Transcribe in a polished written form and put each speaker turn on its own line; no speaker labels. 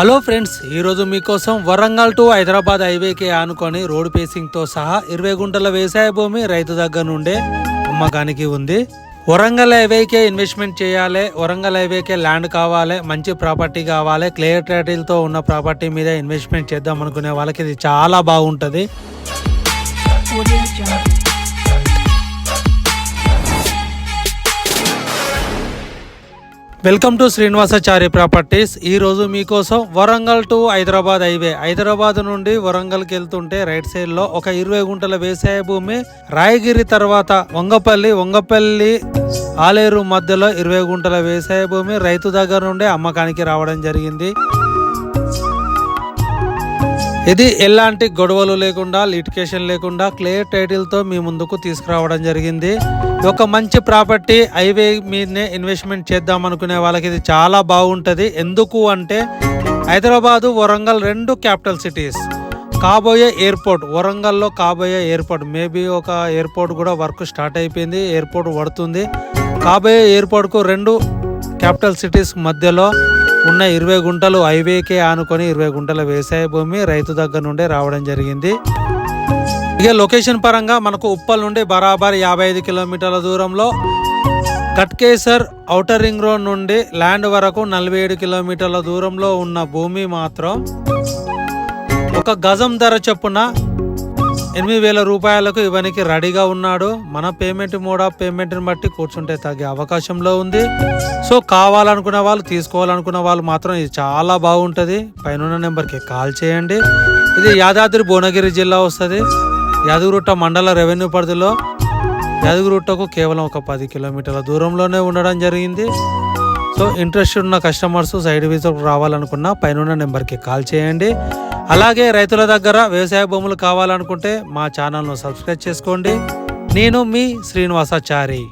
Hello friends, ఈరోజు మీకోసం Warangal to Hyderabad హైవేకి ఆనుకొని రోడ్ పేసింగ్తో సహా 20 గుంటల వ్యవసాయ భూమి రైతు దగ్గర నుండే అమ్మకానికి ఉంది. వరంగల్ హైవేకే ఇన్వెస్ట్మెంట్ చేయాలి, వరంగల్ హైవేకే ల్యాండ్ కావాలి, మంచి ప్రాపర్టీ కావాలి, క్లియర్ టైటిల్తో ఉన్న ప్రాపర్టీ మీద ఇన్వెస్ట్మెంట్ చేద్దాం అనుకునే వాళ్ళకి ఇది చాలా బాగుంటుంది. Welcome to Srinivasachari properties. ఈరోజు మీకోసం వరంగల్ టు హైదరాబాద్ హైవే, హైదరాబాద్ నుండి వరంగల్కి వెళ్తుంటే రైట్ సైడ్లో ఒక 20 గుంటల వ్యవసాయ భూమి, రాయగిరి తర్వాత వంగపల్లి ఆలేరు మధ్యలో 20 గుంటల వ్యవసాయ భూమి రైతు దగ్గర నుండి అమ్మకానికి రావడం జరిగింది. ఇది ఎలాంటి గొడవలు లేకుండా, లిటికేషన్ లేకుండా క్లియర్ టైటిల్తో మీ ముందుకు తీసుకురావడం జరిగింది. ఒక మంచి ప్రాపర్టీ హైవే మీదనే ఇన్వెస్ట్మెంట్ చేద్దాం అనుకునే వాళ్ళకి ఇది చాలా బాగుంటుంది. ఎందుకు అంటే హైదరాబాదు, వరంగల్ రెండు క్యాపిటల్ సిటీస్. కాబోయే ఎయిర్పోర్ట్, వరంగల్లో కాబోయే ఎయిర్పోర్ట్, మేబీ ఒక ఎయిర్పోర్ట్ కూడా వర్క్ స్టార్ట్ అయిపోయింది, ఎయిర్పోర్ట్ పడుతుంది. కాబోయే ఎయిర్పోర్ట్కు రెండు క్యాపిటల్ సిటీస్ మధ్యలో ఉన్న 20 గుంటలు హైవేకే ఆనుకొని 20 గుంటల వ్యవసాయ భూమి రైతు దగ్గర నుండే రావడం జరిగింది. ఇక లొకేషన్ పరంగా మనకు ఉప్పల్ నుండి బరాబర్ 55 కిలోమీటర్ల దూరంలో, కట్కేసర్ ఔటర్ రింగ్ రోడ్ నుండి ల్యాండ్ వరకు 47 కిలోమీటర్ల దూరంలో ఉన్న భూమి మాత్రం ఒక గజం ధర చొప్పున 8,000 రూపాయలకు ఇవ్వడానికి రెడీగా ఉన్నాడు. మన పేమెంట్ మోడ్ ఆఫ్ పేమెంట్ని బట్టి కూర్చుంటే తగ్గే అవకాశంలో ఉంది. సో కావాలనుకున్న వాళ్ళు, తీసుకోవాలనుకున్న వాళ్ళు మాత్రం ఇది చాలా బాగుంటుంది. పైన నెంబర్కి కాల్ చేయండి. ఇది యాదాద్రి భువనగిరి జిల్లా వస్తుంది. యాదగిరిగుట్ట మండల రెవెన్యూ పరిధిలో యాదగిరిగుట్టకు కేవలం ఒక 10 కిలోమీటర్ల దూరంలోనే ఉండడం జరిగింది. సో ఇంట్రెస్ట్ ఉన్న కస్టమర్స్ సైడ్ విజిట్ రావాలనుకున్న పైన నెంబర్కి కాల్ చేయండి. అలాగే రైతుల దగ్గర వ్యవసాయ భూములు కావాలనుకుంటే మా ఛానల్ను సబ్స్క్రైబ్ చేసుకోండి. నేను మీ శ్రీనివాసాచారి.